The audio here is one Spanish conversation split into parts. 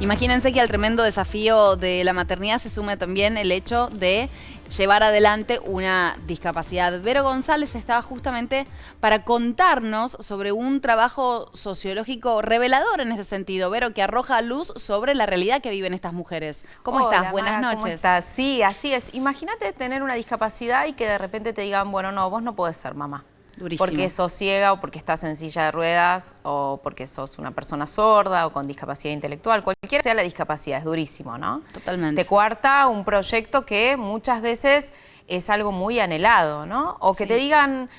Imagínense que al tremendo desafío de la maternidad se suma también el hecho de llevar adelante una discapacidad. Vero González estaba justamente para contarnos sobre un trabajo sociológico revelador en ese sentido, Vero, que arroja luz sobre la realidad que viven estas mujeres. ¿Cómo estás? Buenas noches. ¿Cómo estás? Sí, así es. Imagínate tener una discapacidad y que de repente te digan, bueno, no, vos no podés ser mamá. Durísimo. Porque sos ciega o porque estás en silla de ruedas o porque sos una persona sorda o con discapacidad intelectual. Cualquiera sea la discapacidad, es durísimo, ¿no? Totalmente. Te coarta un proyecto que muchas veces es algo muy anhelado, ¿no? O que te digan,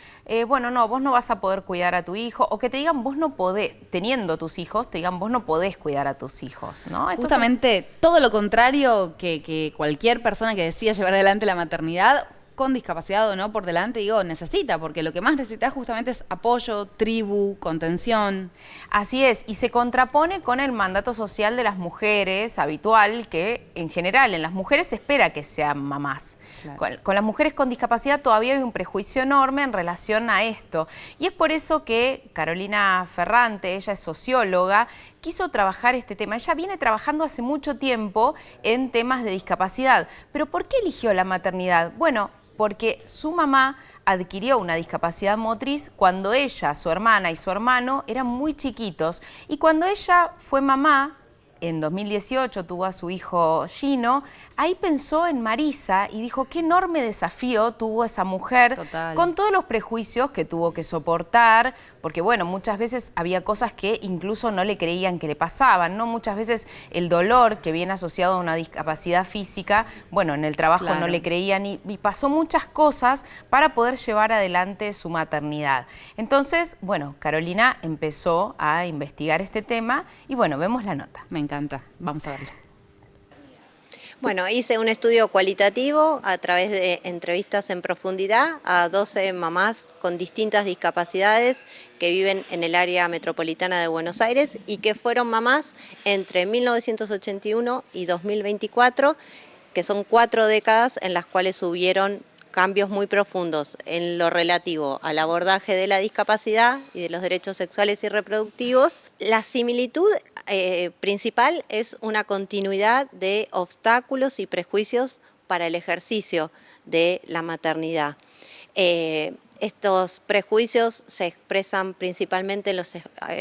bueno, no, vos no vas a poder cuidar a tu hijo. O que te digan, vos no podés, teniendo tus hijos, te digan, vos no podés cuidar a tus hijos, ¿no? Entonces, justamente todo lo contrario que cualquier persona que decida llevar adelante la maternidad, con discapacidad o no por delante, digo, necesita, porque lo que más necesita justamente es apoyo, tribu, contención. Así es, y se contrapone con el mandato social de las mujeres habitual, que en general en las mujeres se espera que sean mamás. Claro. Con las mujeres con discapacidad todavía hay un prejuicio enorme en relación a esto. Y es por eso que Carolina Ferrante, ella es socióloga, quiso trabajar este tema. Ella viene trabajando hace mucho tiempo en temas de discapacidad. ¿Pero por qué eligió la maternidad? Bueno, porque su mamá adquirió una discapacidad motriz cuando ella, su hermana y su hermano eran muy chiquitos. Y cuando ella fue mamá, en 2018 tuvo a su hijo Gino, ahí pensó en Marisa y dijo qué enorme desafío tuvo esa mujer. Total. Con todos los prejuicios que tuvo que soportar, porque bueno, muchas veces había cosas que incluso no le creían que le pasaban, ¿no? Muchas veces el dolor que viene asociado a una discapacidad física, bueno, en el trabajo no le creían y pasó muchas cosas para poder llevar adelante su maternidad. Entonces, bueno, Carolina empezó a investigar este tema y bueno, vemos la nota. Me encanta, vamos a verlo. Bueno, hice un estudio cualitativo a través de entrevistas en profundidad a 12 mamás con distintas discapacidades que viven en el área metropolitana de Buenos Aires y que fueron mamás entre 1981 y 2024, que son 4 décadas en las cuales hubieron cambios muy profundos en lo relativo al abordaje de la discapacidad y de los derechos sexuales y reproductivos. La similitud principal es una continuidad de obstáculos y prejuicios para el ejercicio de la maternidad. Estos prejuicios se expresan principalmente en los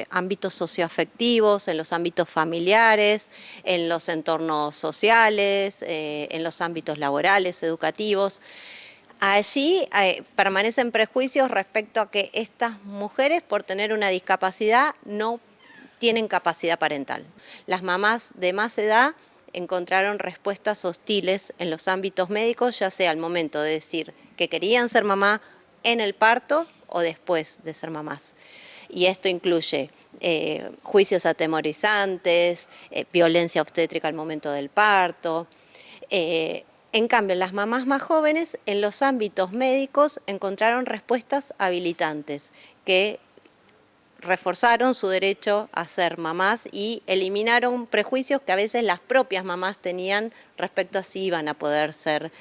ámbitos socioafectivos, en los ámbitos familiares, en los entornos sociales, en los ámbitos laborales, educativos. Allí permanecen prejuicios respecto a que estas mujeres, por tener una discapacidad, no tienen capacidad parental. Las mamás de más edad encontraron respuestas hostiles en los ámbitos médicos, ya sea al momento de decir que querían ser mamá en el parto o después de ser mamás. Y esto incluye juicios atemorizantes, violencia obstétrica al momento del parto. En cambio, las mamás más jóvenes en los ámbitos médicos encontraron respuestas habilitantes que reforzaron su derecho a ser mamás y eliminaron prejuicios que a veces las propias mamás tenían respecto a si iban a poder ser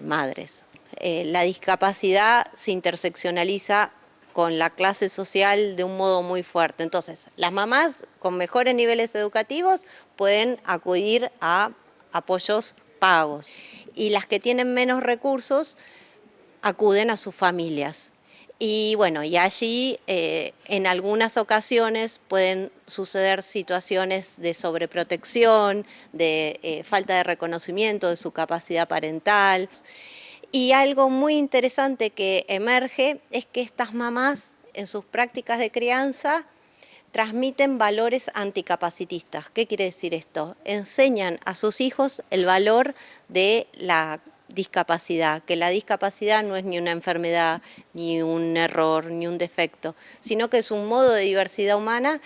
madres. La discapacidad se interseccionaliza con la clase social de un modo muy fuerte. Entonces, las mamás con mejores niveles educativos pueden acudir a apoyos pagos y las que tienen menos recursos acuden a sus familias. Y bueno, y allí en algunas ocasiones pueden suceder situaciones de sobreprotección, de falta de reconocimiento de su capacidad parental. Y algo muy interesante que emerge es que estas mamás en sus prácticas de crianza transmiten valores anticapacitistas. ¿Qué quiere decir esto? Enseñan a sus hijos el valor de la discapacidad, que la discapacidad no es ni una enfermedad, ni un error, ni un defecto, sino que es un modo de diversidad humana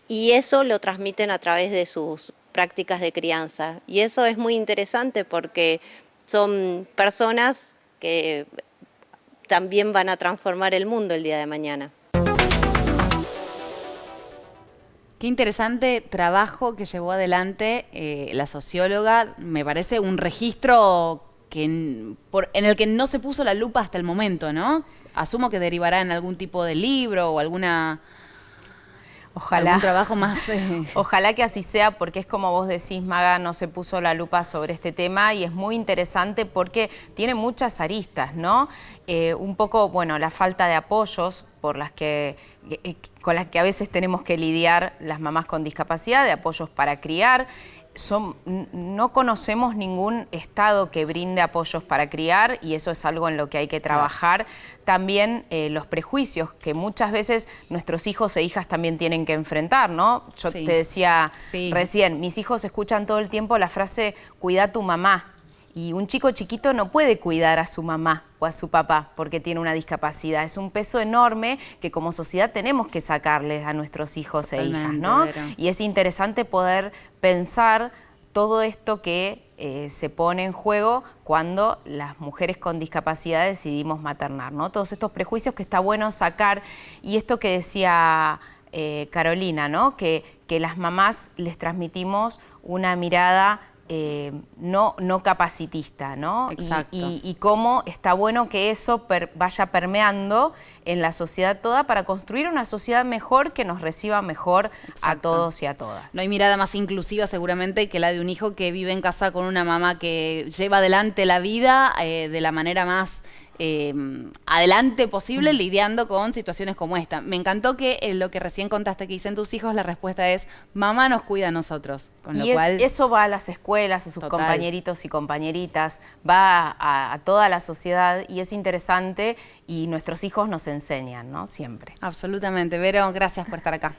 y eso lo transmiten a través de sus prácticas de crianza. Y eso es muy interesante porque son personas que también van a transformar el mundo el día de mañana. Qué interesante trabajo que llevó adelante la socióloga. Me parece un registro en el que no se puso la lupa hasta el momento, ¿no? Asumo que derivará en algún tipo de libro o alguna Ojalá. algún trabajo más... Ojalá que así sea, porque es como vos decís, Maga, no se puso la lupa sobre este tema y es muy interesante porque tiene muchas aristas, ¿no? Un poco, bueno, la falta de apoyos con las que a veces tenemos que lidiar las mamás con discapacidad, de apoyos para criar. No conocemos ningún estado que brinde apoyos para criar y eso es algo en lo que hay que trabajar. También los prejuicios que muchas veces nuestros hijos e hijas también tienen que enfrentar, ¿no? Yo te decía recién, mis hijos escuchan todo el tiempo la frase cuida a tu mamá. Y un chico chiquito no puede cuidar a su mamá o a su papá porque tiene una discapacidad. Es un peso enorme que como sociedad tenemos que sacarles a nuestros hijos e hijas, ¿no? Y es interesante poder pensar todo esto que se pone en juego cuando las mujeres con discapacidad decidimos maternar, ¿no? Todos estos prejuicios que está bueno sacar. Y esto que decía Carolina, ¿no? Que las mamás les transmitimos una mirada no capacitista, ¿no? Exacto. Y cómo está bueno que eso vaya permeando en la sociedad toda para construir una sociedad mejor que nos reciba mejor a todos y a todas. No hay mirada más inclusiva seguramente que la de un hijo que vive en casa con una mamá que lleva adelante la vida de la manera más adelante posible, lidiando con situaciones como esta. Me encantó que lo que recién contaste que dicen tus hijos, la respuesta es mamá nos cuida a nosotros. Con lo cual, eso va a las escuelas, a sus compañeritos y compañeritas, va a toda la sociedad y es interesante y nuestros hijos nos enseñan, ¿no? Siempre. Absolutamente. Vero, gracias por estar acá.